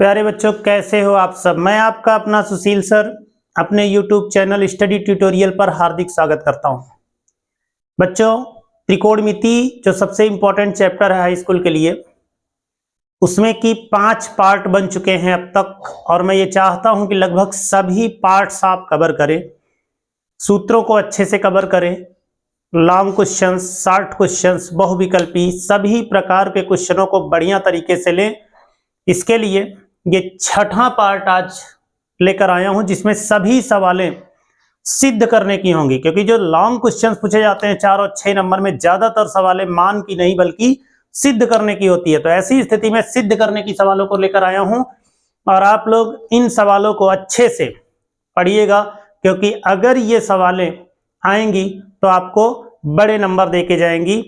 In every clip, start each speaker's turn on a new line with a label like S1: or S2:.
S1: प्यारे बच्चों, कैसे हो आप सब। मैं आपका अपना सुशील सर अपने YouTube चैनल स्टडी ट्यूटोरियल पर हार्दिक स्वागत करता हूं। बच्चों, त्रिकोणमिति जो सबसे इंपॉर्टेंट चैप्टर है हाई स्कूल के लिए, उसमें की 5 पार्ट बन चुके हैं अब तक, और मैं ये चाहता हूं कि लगभग सभी पार्ट्स आप कवर करें, सूत्रों को अच्छे से कवर करें, लॉन्ग क्वेश्चंस, शॉर्ट क्वेश्चंस, बहुविकल्पी, सभी प्रकार के क्वेश्चनों को बढ़िया तरीके से लें। इसके लिए ये 6वां पार्ट आज लेकर आया हूं, जिसमें सभी सवालें सिद्ध करने की होंगी, क्योंकि जो लॉन्ग क्वेश्चंस पूछे जाते हैं 4 और 6 नंबर में, ज्यादातर सवालें मान की नहीं बल्कि सिद्ध करने की होती है। तो ऐसी स्थिति में सिद्ध करने की सवालों को लेकर आया हूं, और आप लोग इन सवालों को अच्छे से पढ़िएगा, क्योंकि अगर ये सवालें आएंगी तो आपको बड़े नंबर देके जाएंगी।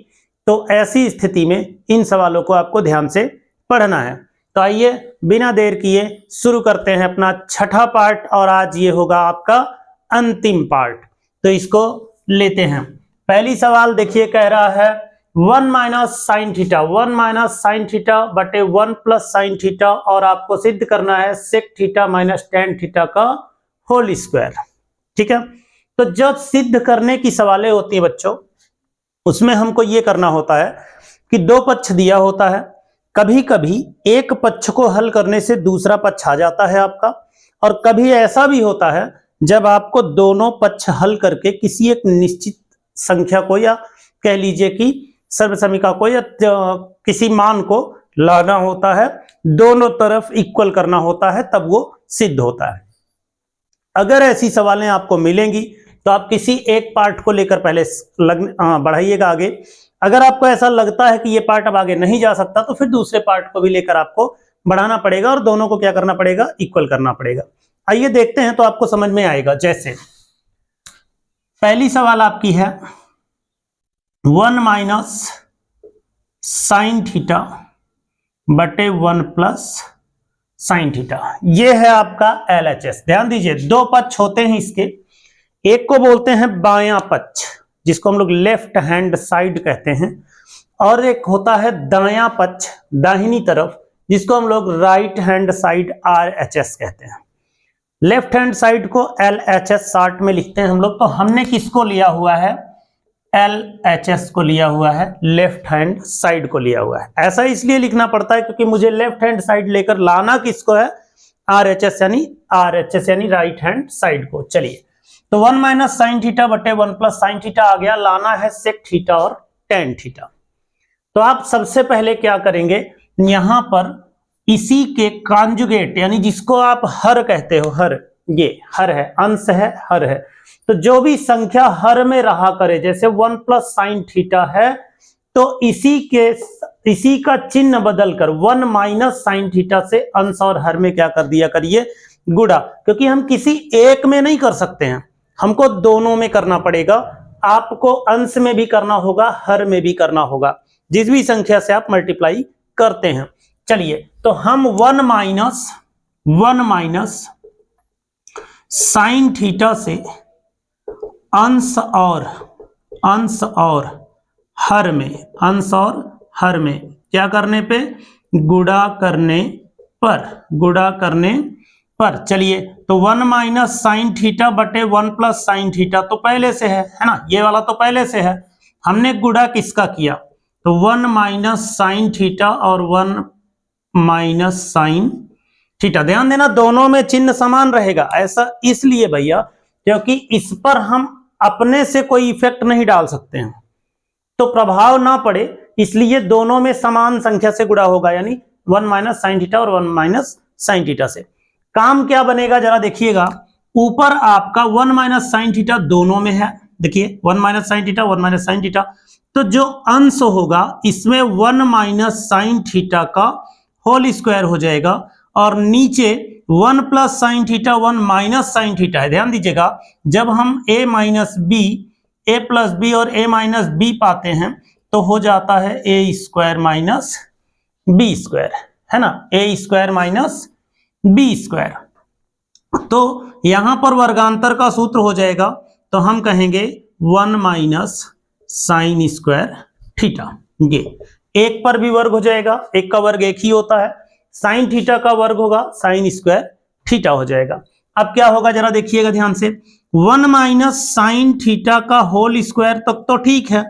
S1: तो ऐसी स्थिति में इन सवालों को आपको ध्यान से पढ़ना है। तो आइए बिना देर किए शुरू करते हैं अपना 6वां पार्ट, और आज ये होगा आपका अंतिम पार्ट। तो इसको लेते हैं। पहली सवाल देखिए, कह रहा है 1 minus sine theta, 1 minus sine theta बटे 1 प्लस साइन थीटा, और आपको सिद्ध करना है sec theta minus tan theta का होल स्क्वायर। ठीक है, तो जब सिद्ध करने की सवालें होती है बच्चों, उसमें हमको ये करना होता है कि दो पक्ष दिया होता है। कभी कभी एक पक्ष को हल करने से दूसरा पक्ष आ जाता है आपका, और कभी ऐसा भी होता है जब आपको दोनों पक्ष हल करके किसी एक निश्चित संख्या को, या कह लीजिए कि सर्वसमीका को, या किसी मान को लाना होता है, दोनों तरफ इक्वल करना होता है, तब वो सिद्ध होता है। अगर ऐसी सवालें आपको मिलेंगी तो आप किसी एक पार्ट को लेकर पहले बढ़ाइएगा आगे। अगर आपको ऐसा लगता है कि ये पार्ट अब आगे नहीं जा सकता, तो फिर दूसरे पार्ट को भी लेकर आपको बढ़ाना पड़ेगा, और दोनों को क्या करना पड़ेगा, इक्वल करना पड़ेगा। आइए देखते हैं, तो आपको समझ में आएगा। जैसे पहली सवाल आपकी है 1 माइनस साइन थीटा बटे 1 प्लस साइन थीटा, ये है आपका LHS। ध्यान दीजिए, दो पक्ष होते हैं इसके, एक को बोलते हैं बायां पक्ष, जिसको हम लोग लेफ्ट हैंड साइड कहते हैं, और एक होता है दायां पक्ष, दाहिनी तरफ, जिसको हम लोग राइट हैंड साइड RHS कहते हैं। लेफ्ट हैंड साइड को LHS शॉर्ट में लिखते हैं हम लोग। तो हमने किसको लिया हुआ है, LHS को लिया हुआ है, लेफ्ट हैंड साइड को लिया हुआ है। ऐसा इसलिए लिखना पड़ता है क्योंकि मुझे लेफ्ट हैंड साइड लेकर लाना किसको है, RHS यानी राइट हैंड साइड को। चलिए, तो 1 माइनस साइन थीटा बटे 1 प्लस साइन थीटा आ गया, लाना है सेक थीटा और टेन थीटा। तो आप सबसे पहले क्या करेंगे, यहां पर इसी के कॉन्जुगेट, यानी जिसको आप हर कहते हो, हर, ये हर है, अंश है, हर है, तो जो भी संख्या हर में रहा करे, जैसे 1 प्लस साइन थीटा है, तो इसी का चिन्ह बदलकर 1 माइनस साइन थीटा से अंश और हर में क्या कर दिया करिए, गुणा। क्योंकि हम किसी एक में नहीं कर सकते हैं, हमको दोनों में करना पड़ेगा। आपको अंश में भी करना होगा, हर में भी करना होगा, जिस भी संख्या से आप मल्टीप्लाई करते हैं। चलिए, तो हम 1 माइनस साइन थीटा से अंश और हर में क्या करने पे, गुणा करने पर। चलिए, तो 1 माइनस साइन थीटा बटे 1 प्लस साइन थीटा तो पहले से है ना, ये वाला तो पहले से है। हमने गुणा किसका किया, तो 1 माइनस साइन थीटा और 1 माइनस साइन थीटा। ध्यान देना, दोनों में चिन्ह समान रहेगा। ऐसा इसलिए भैया क्योंकि इस पर हम अपने से कोई इफेक्ट नहीं डाल सकते हैं, तो प्रभाव ना पड़े, इसलिए दोनों में समान संख्या से गुणा होगा, यानी 1 माइनस साइन थीटा और 1 माइनस साइन थीटा से। काम क्या बनेगा जरा देखिएगा, ऊपर आपका 1 माइनस साइन थीटा दोनों में है, देखिए 1 minus sine theta 1 minus sine theta, तो जो अंश होगा इसमें 1 माइनस साइन थीटा का होल स्क्वायर हो जाएगा, और नीचे 1 plus sine theta 1 minus sine theta है। ध्यान दीजिएगा, जब हम a minus B, a plus B और a माइनस बी पाते हैं, तो हो जाता है a square minus B square, है ना, a square minus B square. तो यहां पर वर्गांतर का सूत्र हो जाएगा, तो हम कहेंगे 1 माइनस साइन स्क्वायर थीटा। ये एक पर भी वर्ग हो जाएगा, एक का वर्ग एक ही होता है, साइन थीटा का वर्ग होगा साइन स्क्वायर थीटा हो जाएगा। अब क्या होगा जरा देखिएगा ध्यान से, 1 माइनस साइन थीटा का होल स्क्वायर तक तो ठीक है,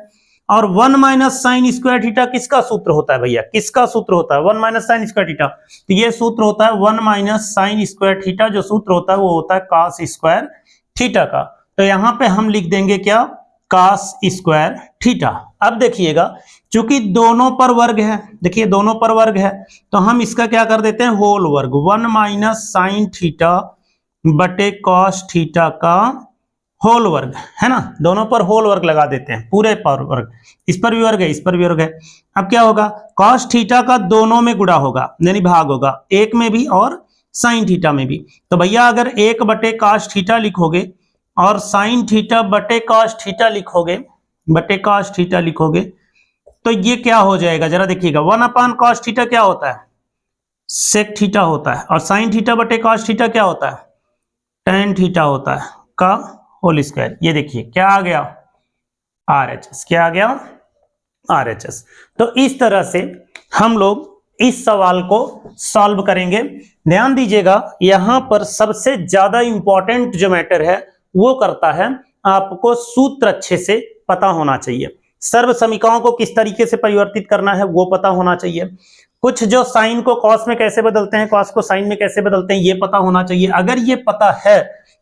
S1: और 1 माइनस साइन स्क्वायर थीटा किसका सूत्र होता है भैया, किसका सूत्र होता है, 1 माइनस साइन स्क्वायर थीटा, तो ये सूत्र होता है 1 माइनस साइन स्क्वायर थीटा, जो सूत्र होता है वो होता है कॉस स्क्वायर थीटा का। तो यहां पे हम लिख देंगे क्या, कॉस स्क्वायर थीटा। अब देखिएगा चूंकि दोनों पर वर्ग है, देखिए दोनों पर वर्ग है, तो हम इसका क्या कर देते हैं, होल वर्ग, 1 माइनस साइन थीटा बटे कॉस थीटा का होल वर्ग, है ना, दोनों पर होल वर्ग लगा देते हैं, पूरे पर वर्ग, इस पर भी वर्ग है इस पर भी वर्ग है। अब क्या होगा, कॉस थीटा का दोनों में गुणा होगा यानी भाग होगा, एक में भी और साइन थीटा में भी। तो भैया अगर 1 बटे कॉस थीटा लिखोगे और साइन थीटा बटे कॉस थीटा लिखोगे, बटे कॉस थीटा लिखोगे, तो ये क्या हो जाएगा जरा देखिएगा, 1 अपान कॉस थीटा क्या होता है, सेक थीटा होता है, और साइन थीटा बटे कॉस थीटा क्या होता है, टेन थीटा होता है का होल स्क्वायर। ये देखिए क्या आ गया, RHS, क्या आ गया, RHS। तो इस तरह से हम लोग इस सवाल को सॉल्व करेंगे। ध्यान दीजिएगा यहां पर सबसे ज्यादा इंपॉर्टेंट जो मैटर है वो करता है, आपको सूत्र अच्छे से पता होना चाहिए, सर्व समीकरणों को किस तरीके से परिवर्तित करना है वो पता होना चाहिए, कुछ जो साइन को कॉस में कैसे बदलते हैं, कॉस को साइन में कैसे बदलते हैं ये पता होना चाहिए। अगर ये पता है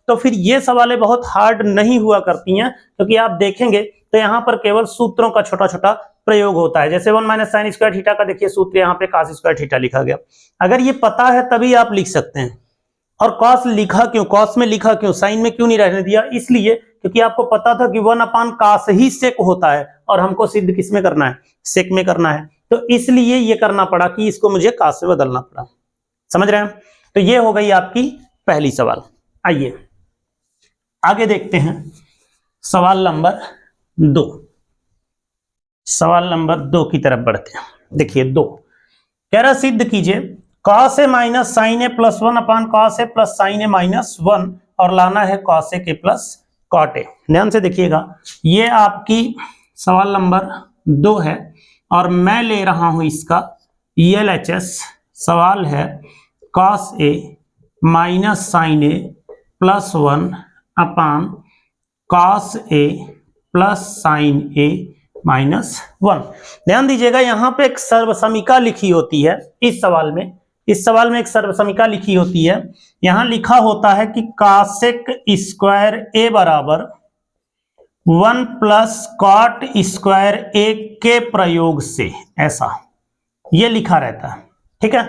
S1: तो फिर ये सवालें बहुत हार्ड नहीं हुआ करती हैं, क्योंकि आप देखेंगे तो यहाँ पर केवल सूत्रों का छोटा छोटा प्रयोग होता है। जैसे 1 माइनस साइन स्क्वायर थीटा का देखिए सूत्र यहाँ पे कॉस स्क्वायर थीटा लिखा गया, अगर ये पता है तभी आप लिख सकते हैं। और कॉस लिखा क्यों, कॉस में लिखा क्यों, साइन में क्यों नहीं रहने दिया, इसलिए क्योंकि आपको पता था कि 1 अपान कॉस ही सेक होता है, और हमको सिद्ध किस में करना है, सेक में करना है, तो इसलिए ये करना पड़ा कि इसको मुझे कॉस से बदलना पड़ा। समझ रहे हैं? तो ये हो गई आपकी पहली सवाल। आइए आगे देखते हैं सवाल नंबर 2। सवाल नंबर 2 की तरफ बढ़ते हैं। देखिए 2 कह रहा सिद्ध कीजिए cos A minus sign A plus 1 upon cos A plus sign A minus 1, और लाना है कॉस ए के प्लस कॉट ए। ध्यान से देखिएगा ये आपकी सवाल नंबर 2 है, और मैं ले रहा हूं इसका LHS। सवाल है cos A minus sign A plus 1 upon cos A plus sign A minus 1। ध्यान दीजिएगा यहां पे एक सर्वसमीका लिखी होती है इस सवाल में, इस सवाल में एक सर्वसमीका लिखी होती है। यहां लिखा होता है कि कॉसेक स्क्वायर ए बराबर 1 प्लस कॉट स्क्वायर ए के प्रयोग से, ऐसा ये लिखा रहता है, ठीक है,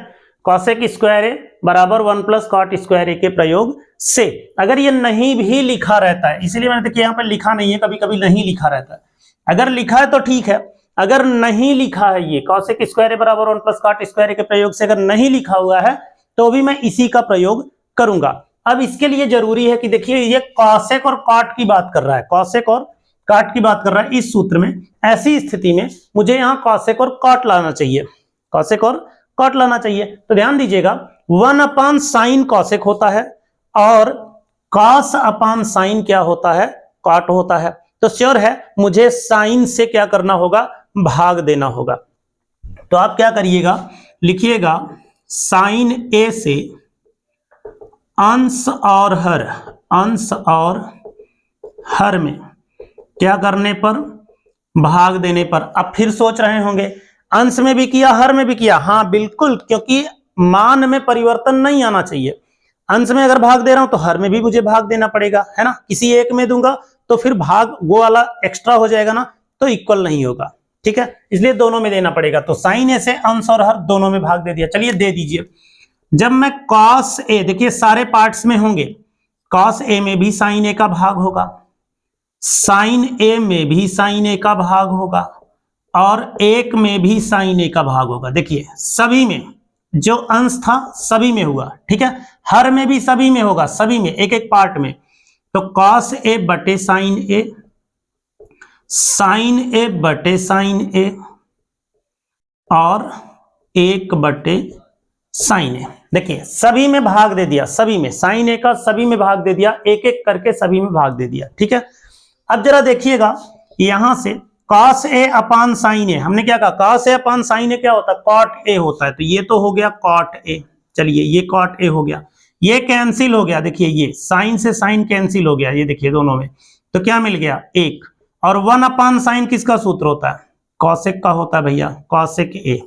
S1: कॉसेक स्क्वायर ए बराबर 1 प्लस कॉट स्क्वायर ए के प्रयोग से। अगर ये नहीं भी लिखा रहता है, इसलिए मैंने देखिए यहाँ पर लिखा नहीं है, कभी कभी नहीं लिखा रहता है, अगर लिखा है तो ठीक है, अगर नहीं लिखा है ये कॉसेक स्क्वायर ए बराबर 1 प्लस कॉट स्क्वायर ए के प्रयोग से, अगर नहीं लिखा हुआ है तो भी मैं इसी का प्रयोग करूंगा। अब इसके लिए जरूरी है कि देखिए ये कॉसेक और कॉट की बात कर रहा है, कॉसेक और कॉट की बात कर रहा है इस सूत्र में। ऐसी स्थिति में मुझे यहाँ कॉसेक और कॉट लाना चाहिए, कॉसेक और कॉट लाना चाहिए। तो ध्यान दीजिएगा 1 अपान साइन कॉसेक होता है, और कॉस अपान साइन क्या होता है, कॉट होता है। तो श्योर है मुझे साइन से क्या करना होगा, भाग देना होगा। तो आप क्या करिएगा, लिखिएगा साइन ए से अंश और हर, अंश और हर में क्या करने पर, भाग देने पर। अब फिर सोच रहे होंगे अंश में भी किया हर में भी किया, हाँ बिल्कुल, क्योंकि मान में परिवर्तन नहीं आना चाहिए। अंश में अगर भाग दे रहा हूं तो हर में भी मुझे भाग देना पड़ेगा, है ना, किसी एक में दूंगा तो फिर भाग वो वाला एक्स्ट्रा हो जाएगा ना, तो इक्वल नहीं होगा, ठीक है, इसलिए दोनों में देना पड़ेगा। तो साइन ए से अंश और हर दोनों में भाग दे दिया, चलिए दे दीजिए। जब मैं कॉस ए, देखिए सारे पार्ट्स में होंगे, कॉस ए में भी साइन ए का भाग होगा, साइन ए में भी साइन ए का भाग होगा, और एक में भी साइन ए का भाग होगा। देखिए सभी में जो अंश था सभी में हुआ, ठीक है, हर में भी सभी में होगा, सभी में एक एक पार्ट में। तो कॉस ए बटे साइन ए, साइन ए बटे साइन ए, और 1 बटे साइन ए। देखिए सभी में भाग दे दिया, सभी में साइन ए का सभी में भाग दे दिया, एक एक करके सभी में भाग दे दिया, ठीक है। अब जरा देखिएगा यहां से cos a upon sin a, हमने क्या कहा cos a upon sin a क्या होता है, cot a होता है, तो ये तो हो गया cot a। चलिए ये cot a हो गया, ये कैंसिल हो गया, देखिए ये साइन से साइन कैंसिल हो गया, ये देखिए दोनों में, तो क्या मिल गया एक, और 1 अपान साइन किसका सूत्र होता है, कॉसेक का होता है भैया, कॉसेक ए।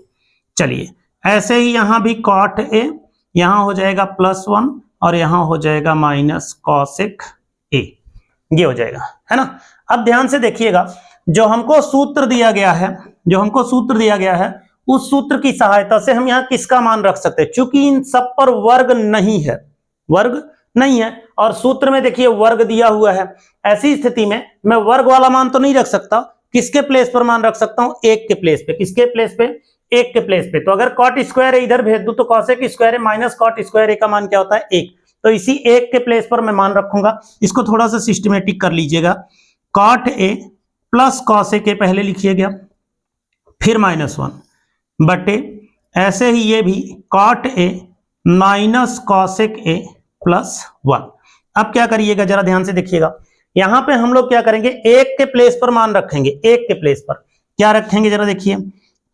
S1: चलिए ऐसे ही यहां भी कॉट ए, यहां हो जाएगा +1 और यहां हो जाएगा माइनस कॉसेक ए, ये हो जाएगा, है ना। अब ध्यान से देखिएगा, जो हमको सूत्र दिया गया है, जो हमको सूत्र दिया गया है, उस सूत्र की सहायता से हम यहाँ किसका मान रख सकते हैं, चूंकि इन सब पर वर्ग नहीं है, वर्ग नहीं है, और सूत्र में देखिए वर्ग दिया हुआ है, ऐसी स्थिति में मैं वर्ग वाला मान तो नहीं रख सकता, किसके प्लेस पर मान रख सकता हूं, एक के प्लेस पे, किसके प्लेस पे, एक के प्लेस पे। तो अगर कॉट स्क्वायर है इधर भेज दूं तो कॉसेक स्क्वायर है माइनस कॉट स्क्वायर ए का मान क्या होता है, एक, तो इसी एक के प्लेस पर मैं मान रखूंगा। इसको थोड़ा सा सिस्टमेटिक कर लीजिएगा, cot A plus cosec A पहले लिखिए गया, फिर -1 बटे, ऐसे ही ये भी cot A minus cosec A +1। अब क्या करिएगा जरा ध्यान से देखिएगा, यहां पे हम लोग क्या करेंगे, एक के प्लेस पर मान रखेंगे, एक के प्लेस पर क्या रखेंगे जरा देखिए,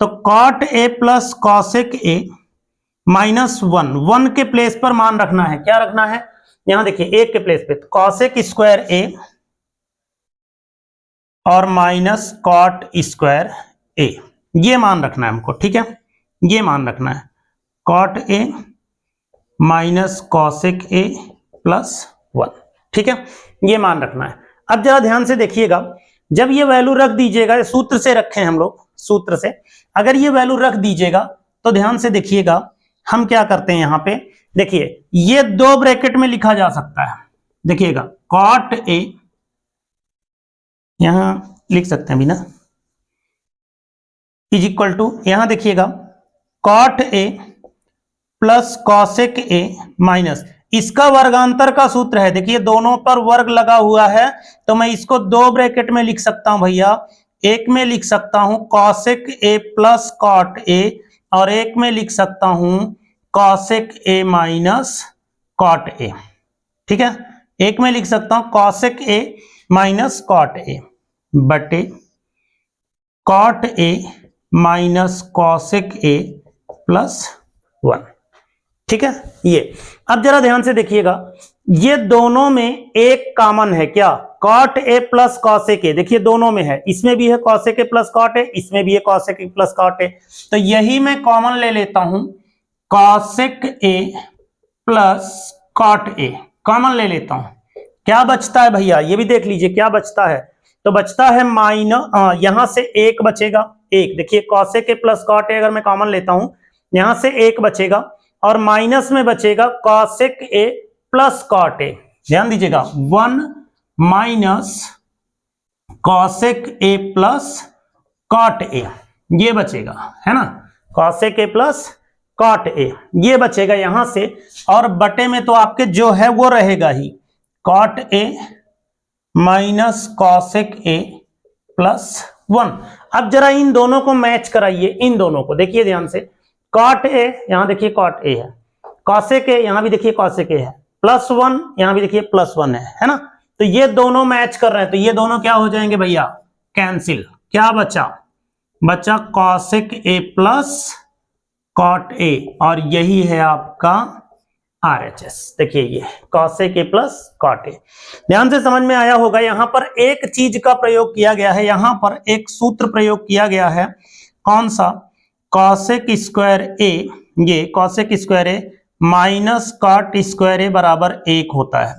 S1: तो cot A plus cosec A -1, 1 के प्लेस पर मान रखना है, क्या रखना है, यहां देखिए एक के प्लेस पे, तो कॉसेक स्क्वायर ए और माइनस कॉट स्क्वायर ए, ये मान रखना है हमको, ठीक है, ये मान रखना है, cot A minus cosec A +1, ठीक है, ये मान रखना है। अब जरा ध्यान से देखिएगा, जब ये वैल्यू रख दीजिएगा, सूत्र से रखें हम लोग, सूत्र से अगर ये वैल्यू रख दीजिएगा तो ध्यान से देखिएगा, हम क्या करते हैं यहां पे, देखिए ये 2 ब्रैकेट में लिखा जा सकता है, देखिएगा कॉट ए, यहां लिख सकते हैं बिना, इज इक्वल टू, यहां देखिएगा cot A plus cosec A minus, इसका वर्गांतर का सूत्र है, देखिए दोनों पर वर्ग लगा हुआ है, तो मैं इसको 2 ब्रैकेट में लिख सकता हूं भैया, एक में लिख सकता हूं cosec A plus cot A, और एक में लिख सकता हूं cosec A minus cot A, ठीक है, एक में लिख सकता हूं cosec A minus cot A बटे cot A minus cosec A +1, ठीक है। ये अब जरा ध्यान से देखिएगा, ये दोनों में एक कॉमन है, क्या, cot A plus cosec A, देखिए दोनों में है, इसमें भी है cosec A plus cot A, इसमें भी है cosec A plus cot A, तो यही मैं कॉमन ले लेता हूं, cosec A plus cot A common ले लेता हूं, क्या बचता है भैया, ये भी देख लीजिए क्या बचता है, तो बचता है माइनस, यहां से एक बचेगा, एक, देखिए cosec A plus cot A अगर मैं कॉमन लेता हूं, यहां से एक बचेगा, और माइनस में बचेगा cosec A plus cot A, ध्यान दीजिएगा 1 minus cosec A plus cot A, ये बचेगा, है ना, cosec A plus cot A, ये बचेगा यहां से, और बटे में तो आपके जो है वो रहेगा ही, cot A minus cosec A +1। अब जरा इन दोनों को मैच कराइए, इन दोनों को देखिए ध्यान से, कॉट ए, यहां देखिए कॉट ए है, कॉसेक ए यहां भी देखिए कॉसेक ए है, +1 यहां भी देखिए +1 है ना, तो ये दोनों मैच कर रहे हैं, तो ये दोनों क्या हो जाएंगे भैया, कैंसिल, क्या बचा, बचा cosec A plus cot A, और यही है आपका RHS, देखिए ये cosec A plus cot A, ध्यान से समझ में आया होगा। यहां पर एक चीज का प्रयोग किया गया है, यहां पर एक सूत्र प्रयोग किया गया है, कौन सा, कॉसेक स्क्वायर ए, ये कॉसेक स्क्वायर ए माइनस कॉट स्क्वायर ए बराबर 1 होता है,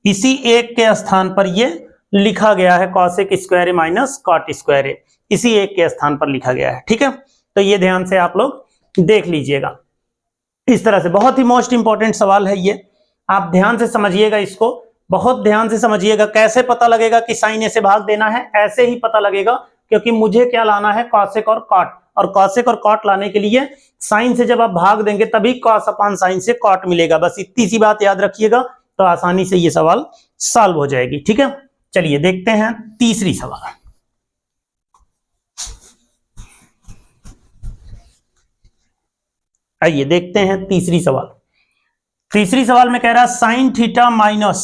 S1: इसी एक के स्थान पर ये लिखा गया है, कॉसेक स्क्वायर ए माइनस कॉट स्क्वायर ए, इसी एक के स्थान पर लिखा गया है, ठीक है, तो ये ध्यान से आप लोग देख लीजिएगा, इस तरह से बहुत ही मोस्ट इंपॉर्टेंट सवाल है ये, आप ध्यान से समझिएगा, इसको बहुत ध्यान से समझिएगा। कैसे पता लगेगा कि साइन ए से भाग देना है, ऐसे ही पता लगेगा, क्योंकि मुझे क्या लाना है, कॉसेक और कॉट, और कॉसेक और कॉट लाने के लिए साइन से जब आप भाग देंगे तभी कॉस अपान साइन से कॉट मिलेगा, बस इतनी सी बात याद रखिएगा, तो आसानी से ये सवाल सॉल्व हो जाएगी, ठीक है। चलिए देखते हैं तीसरी सवाल, आइए देखते हैं तीसरी सवाल। तीसरी सवाल में कह रहा है sine theta minus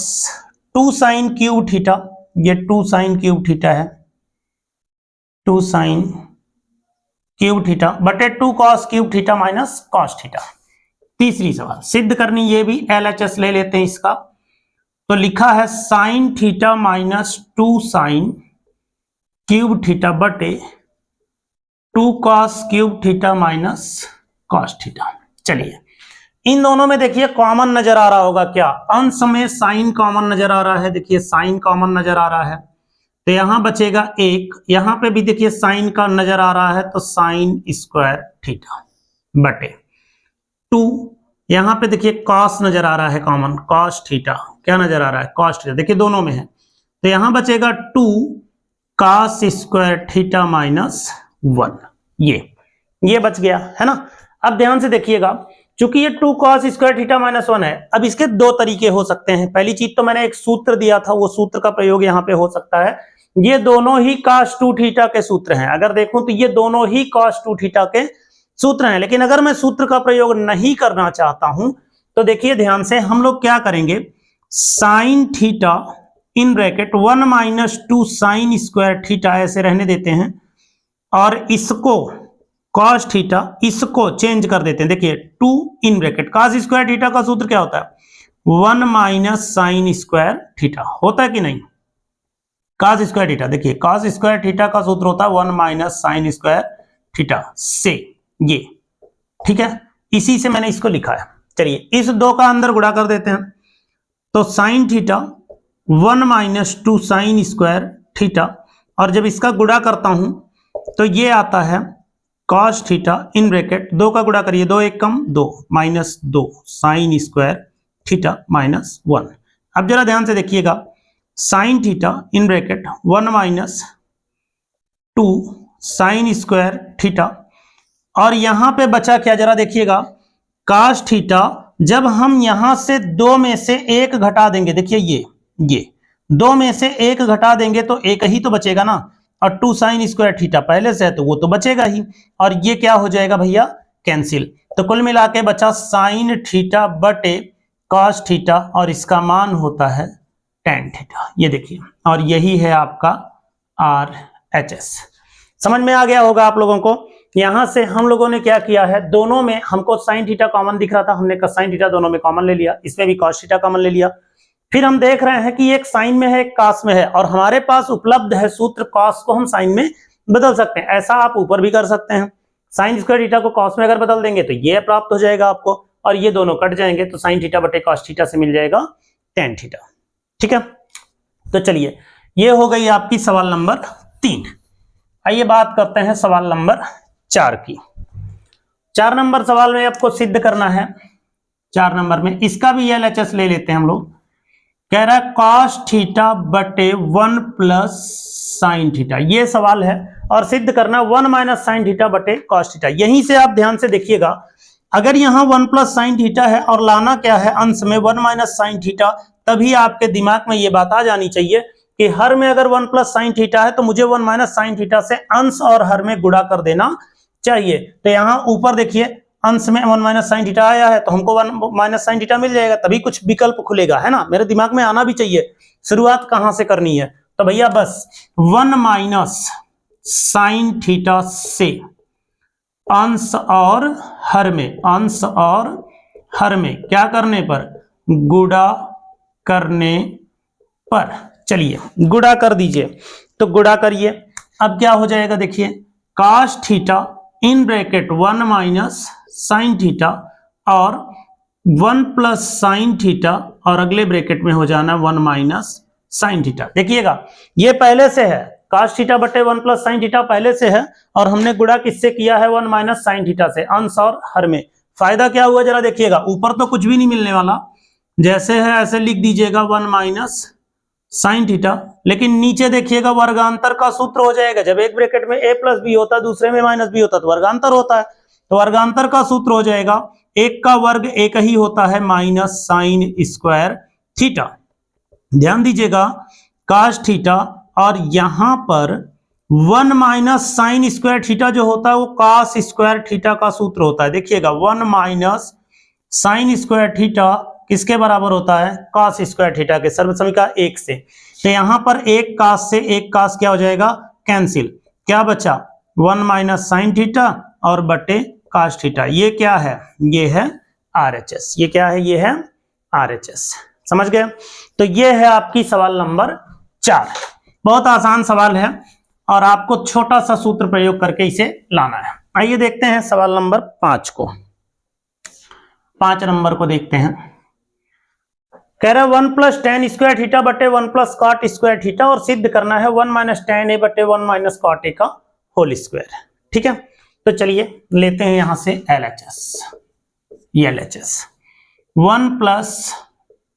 S1: 2 sine cube theta, ये 2 साइन क्यूब थीटा है, 2 साइन क्यूब थीटा बटे 2 cos cube theta minus cos theta. तीसरी सवाल सिद्ध करनी, ये भी LHS ले लेते हैं इसका। तो लिखा है sine theta minus 2 sine cube theta बटे 2 cos cube theta minus cos theta. चलिए इन दोनों में देखिए कॉमन नजर आ रहा होगा क्या, अंश में साइन कॉमन नजर आ रहा है, देखिए साइन कॉमन नजर आ रहा है, तो यहां बचेगा 1, यहां पे भी देखिए साइन का नजर आ रहा है, तो साइन स्क्वायर थीटा बटे 2, यहां पे देखिए कॉस नजर आ रहा है कॉमन, कॉस थीटा, क्या नजर आ रहा है, कॉस थीटा, देखिए दोनों में है, तो यहां बचेगा 2 कॉस स्क्वायर थीटा माइनस 1, ये बच गया है ना। अब ध्यान से देखिएगा, चूंकि ये 2 कॉस स्क्वायर थीटा माइनस 1 है, अब इसके दो तरीके हो सकते हैं। पहली चीज तो मैंने एक सूत्र दिया था, वो सूत्र का प्रयोग यहां पे हो सकता है। ये दोनों ही cos 2 थीटा के सूत्र हैं, अगर देखूं तो ये दोनों ही cos 2 थीटा के सूत्र हैं। लेकिन अगर मैं सूत्र का प्रयोग नहीं करना चाहता हूं तो देखिए ध्यान से हम लोग क्या करेंगे, sine theta in bracket 1 minus 2 sine square theta ऐसे रहने देते हैं, और इसको cos थीटा इसको चेंज कर देते हैं। देखिए 2 in bracket cos square theta का सूत्र क्या होता है, 1 माइनस साइन स्क्वायर थीटा होता है कि नहीं, cos स्क्वायर थीटा, देखिए cos स्क्वायर थीटा का सूत्र होता है 1 माइनस साइन स्क्वायर थीटा से, ये ठीक है, इसी से मैंने इसको लिखा है। चलिए इस दो का अंदर गुणा कर देते हैं, तो sign theta 1 minus 2 sine square theta, और जब इसका गुणा करता हूं तो ये आता है cos थीटा इन ब्रैकेट 2 का गुणा करिए, 2 1 कम 2 minus 2 sine square theta minus 1। अब जरा ध्यान से देखिएगा, sine theta in bracket 1 minus 2 sine square theta, और यहां पे बचा क्या जरा देखिएगा, cos थीटा, जब हम यहां से 2 में से 1 घटा देंगे, देखिए ये 2 में से 1 घटा देंगे तो 1 ही तो बचेगा ना, और 2 साइन स्क्वायर थीटा पहले से है तो वो तो बचेगा ही, और ये क्या हो जाएगा भैया, कैंसिल। तो कुल मिला के बचा साइन थीटा बटे cos थीटा, और इसका मान होता है tan थीटा, ये देखिए, और यही है आपका RHS। समझ में आ गया होगा आप लोगों को। यहां से हम लोगों ने क्या किया है, दोनों में हमको साइन थीटा कॉमन दिख रहा था, हमने साइन थीटा दोनों में कॉमन ले लिया, इसमें भी cos थीटा कॉमन ले लिया। फिर हम देख रहे हैं कि एक साइन में है एक cos में है, और हमारे पास उपलब्ध है सूत्र, cos को हम साइन में बदल सकते हैं। ऐसा आप ऊपर भी कर सकते हैं, साइन स्क्वायर थीटा को cos में अगर बदल देंगे तो ये प्राप्त हो जाएगा आपको, और ये दोनों कट जाएंगे, तो साइन थीटा बटे cos थीटा से मिल जाएगा tan थीटा। ठीक है, तो चलिए ये हो गई आपकी सवाल नंबर 3। आइए बात करते हैं सवाल नंबर 4 की। 4 नंबर सवाल में आपको सिद्ध करना है, 4 नंबर में इसका भी LHS ले लेते हैं हम लोग। कह रहा है cos थीटा बटे 1 प्लस साइन थीटा, ये सवाल है, और सिद्ध करना 1 माइनस साइन थीटा बटे cos थीटा। यहीं से आप ध्यान से देखिएगा, अगर यहां 1 प्लस साइन थीटा है और लाना क्या है अंश में 1 माइनस साइन थीटा, तभी आपके दिमाग में ये बात आ जानी चाहिए कि हर में अगर 1 प्लस साइन थीटा है तो मुझे 1 माइनस साइन थीटा से अंश और हर में गुणा कर देना चाहिए। तो यहां ऊपर देखिए अंश में 1 माइनस साइन थीटा आया है, तो हमको 1 माइनस साइन थीटा मिल जाएगा, तभी कुछ विकल्प खुलेगा, है ना, मेरे दिमाग में आना भी चाहिए शुरुआत कहां से करनी है। तो भैया बस 1 माइनस साइन थीटा से अंश और हर में, अंश और हर में क्या करने पर, गुणा करने पर। चलिए गुणा कर दीजिए, तो गुणा करिए, अब क्या हो जाएगा देखिए, cos theta in bracket 1 minus sine theta और 1 प्लस साइन थीटा, और अगले ब्रैकेट में हो जाना 1 माइनस साइन थीटा। देखिएगा ये पहले से है, cos थीटा बटे 1 प्लस साइन थीटा पहले से है, और हमने गुणा किससे किया है, 1 माइनस साइन थीटा से, अंश और हर में। फायदा क्या हुआ जरा देखिएगा, ऊपर तो कुछ भी नहीं मिलने वाला, जैसे है ऐसे लिख दीजिएगा 1 माइनस साइन थीटा, लेकिन नीचे देखिएगा वर्गांतर का सूत्र हो जाएगा। जब एक ब्रैकेट में a प्लस बी होता है, दूसरे में माइनस बी होता है, तो वर्गांतर होता है, तो वर्गांतर का सूत्र हो जाएगा 1 का वर्ग 1 ही होता है माइनस साइन स्क्वायर थीटा। ध्यान दीजिएगा cos थीटा, और यहां पर 1 माइनस साइन स्क्वायर थीटा जो होता है वो cos स्क्वायर थीटा का सूत्र होता है। देखिएगा 1 माइनस साइन स्क्वायर थीटा किसके बराबर होता है, cos स्क्वायर थीटा के, सर्वसमीका 1 से। तो यहां पर एक cos से एक cos क्या हो जाएगा, कैंसिल, क्या बचा 1 माइनस साइन थीटा और बटे कास थीटा। ये क्या है, ये है RHS। ये क्या है, ये है RHS। समझ गए। तो ये है आपकी सवाल नंबर 4। बहुत आसान सवाल है और आपको छोटा सा सूत्र प्रयोग करके इसे लाना है। आइए देखते हैं सवाल नंबर 5 को। 5 नंबर को देखते हैं। कह रहा है 1 प्लस टेन स्क्वायर थीटा बटे 1 प्लस कॉट स्क्वायर थीटा और सिद्ध करना है 1 माइनस टेन ए बटे 1 माइनस कॉट ए का होल स्क्वायर। ठीक है, तो चलिए लेते हैं यहां से LHS। ये LHS 1 प्लस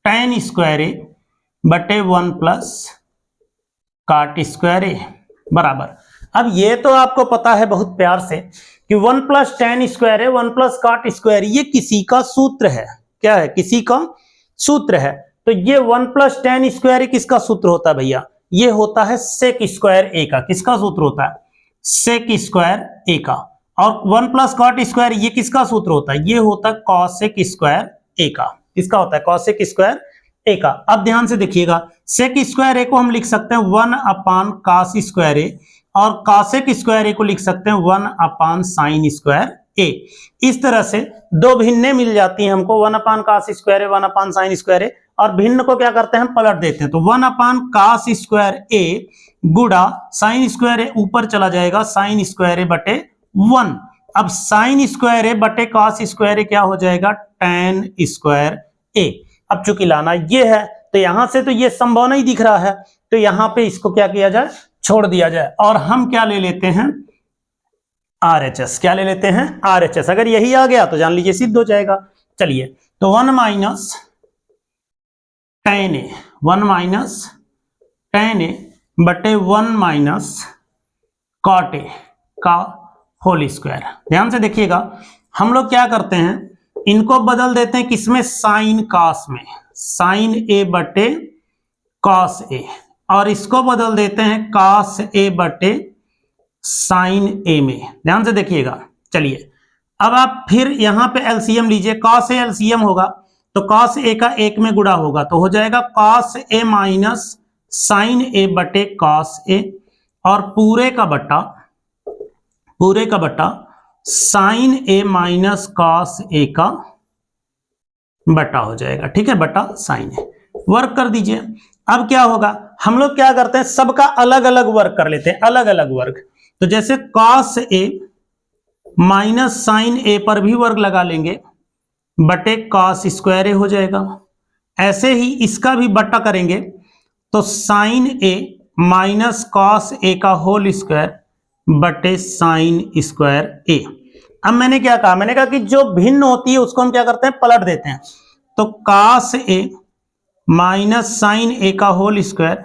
S1: टेन स्क्वायर ए बटे 1 प्लस कॉट स्क्वायर ए बराबर। अब ये तो आपको पता है बहुत प्यार से कि 1 प्लस टेन स्क्वायर है 1 प्लस कॉट स्क्वायर, ये किसी का सूत्र है। क्या है, किसी का सूत्र है। तो ये 1 प्लस टेन स्क्वायर किसका सूत्र होता है भैया, ये होता है सेक स्क्वायर ए का। किसका सूत्र होता है, सेक स्क्वायर ए का। और 1 प्लस कॉट स्क्वायर ये किसका सूत्र होता है, ये होता है कॉसेक स्क्वायर ए का। किसका होता है, कॉसेक स्क्वायर ए का। अब ध्यान से देखिएगा, सेक स्क्वायर ए को हम लिख सकते हैं 1 अपान कास स्क्वायर ए और कॉसेक स्क्वायर ए को लिख सकते हैं 1 अपान साइन स्क्वायर ए। इस तरह से दो भिन्नें मिल जाती हैं हमको, 1 अपान कास स्क्वायर ए 1 अपान साइन स्क्वायर ए, और भिन्न को क्या करते हैं, पलट देते हैं। तो 1 अपान कास स्क्वायर ए गुड़ा साइन स्क्वायर ए ऊपर चला जाएगा साइन स्क्वायर ए बटे 1। अब साइन स्क्वायर ए बटे कास स्क्वायर ए क्या हो जाएगा, टैन स्क्वायर ए। अब चूंकि लाना ये है तो यहां से तो ये संभव नहीं दिख रहा है, तो यहां पे इसको क्या किया जाए, छोड़ दिया जाए और हम क्या ले लेते हैं, RHS। क्या ले लेते हैं, RHS। अगर यही आ गया तो जान लीजिए सिद्ध हो जाएगा। चलिए, तो 1 माइनस टेन ए 1 माइनस टेन ए बटे 1 माइनस कॉट ए का होल स्क्वायर। ध्यान से देखिएगा, हम लोग क्या करते हैं, इनको बदल देते हैं किसमें, साइन कास में, साइन ए बटे कॉस ए, और इसको बदल देते हैं कास ए बटे साइन ए में। ध्यान से देखिएगा। चलिए, अब आप फिर यहां पे एलसीएम लीजिए, कॉस ए एलसीएम होगा तो कॉस ए का 1 में गुणा होगा तो हो जाएगा कॉस ए माइनस साइन ए बटे कॉस ए, और पूरे का बटा sign A minus cos A का बटा हो जाएगा। ठीक है, बटा साइन ए। वर्क कर दीजिए। अब क्या होगा, हम लोग क्या करते हैं, सबका अलग अलग वर्क कर लेते हैं, अलग अलग वर्क। तो जैसे कॉस ए माइनस साइन ए पर भी वर्ग लगा लेंगे, बटे कॉस स्क्वायर ए हो जाएगा। ऐसे ही इसका भी बटा करेंगे तो sign A minus cos A का होल स्क्वायर बटे साइन स्क्वायर ए। अब मैंने क्या कहा, मैंने कहा कि जो भिन्न होती है उसको हम क्या करते हैं, पलट देते हैं। तो कॉस ए माइनस साइन ए का होल स्क्वायर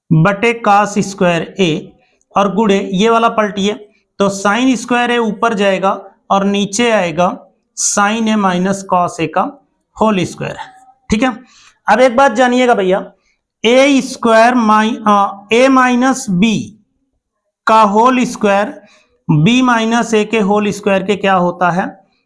S1: बटे कॉस स्क्वायर ए, और गुणे ये वाला पलटिए तो साइन स्क्वायर ए ऊपर जाएगा और नीचे आएगा sign A minus cos A का होल स्क्वायर। ठीक है, अब एक बात जानिएगा भैया, ए स्क्वायर ए माइनस बी का होल स्क्वायर बी माइनस ए के होल स्क्वायर के क्या होता है,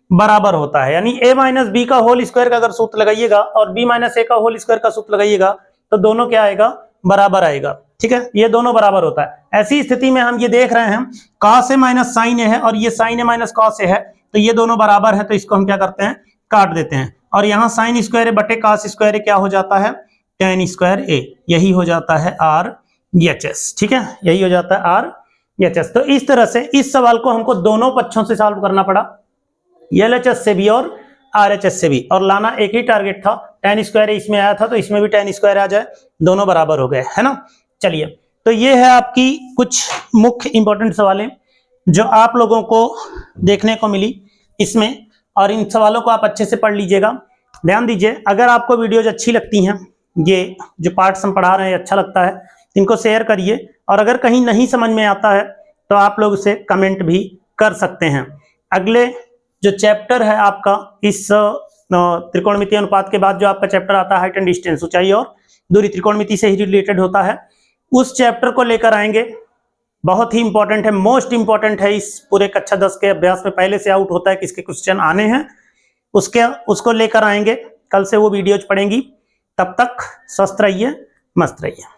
S1: बराबर होता है। यानी ए माइनस बी का होल स्क्वायर का अगर सूत्र लगाइएगा और बी माइनस ए का होल स्क्वायर का सूत्र लगाइएगा तो दोनों क्या आएगा, बराबर आएगा। ठीक है, ये दोनों बराबर होता है। ऐसी स्थिति में हम ये देख रहे हैं कॉस ए माइनस साइन ए है और ये sign A minus cos A है, तो ये दोनों बराबर है, तो इसको हम क्या करते हैं, काट देते हैं। और यहाँ साइन स्क्वायर ए बटे कॉस स्क्वायर ए क्या हो जाता है, टैन स्क्वायर ए। यही हो जाता है RHS। ठीक है, यही हो जाता है RHS। तो इस तरह से इस सवाल को हमको दोनों पक्षों से सॉल्व करना पड़ा, LHS से भी और RHS से भी, और लाना एक ही टारगेट था। टैन स्क्वायर इसमें आया था तो इसमें भी टैन स्क्वायर आ जाए, दोनों बराबर हो गए, है ना। चलिए, तो ये है आपकी कुछ मुख्य इंपॉर्टेंट सवालें जो आप लोगों को देखने को मिली इसमें, और इन सवालों को आप अच्छे से पढ़ लीजिएगा। ध्यान दीजिए, अगर आपको वीडियोज अच्छी लगती हैं, ये जो पार्ट्स हम पढ़ा रहे हैं अच्छा लगता है, इनको शेयर करिए, और अगर कहीं नहीं समझ में आता है तो आप लोग उसे कमेंट भी कर सकते हैं। अगले जो चैप्टर है आपका इस त्रिकोणमितीय अनुपात के बाद जो आपका चैप्टर आता है हाइट एंड डिस्टेंस, ऊंचाई और दूरी, त्रिकोणमिति से ही रिलेटेड होता है, उस चैप्टर को लेकर आएंगे। बहुत ही इंपॉर्टेंट है, मोस्ट इंपॉर्टेंट है इस पूरे कक्षा 10 के अभ्यास में, पहले से आउट होता है किसके क्वेश्चन आने हैं, उसको लेकर आएंगे। कल से वो वीडियोज पढ़ेंगी। तब तक स्वस्थ रहिए, मस्त रहिए।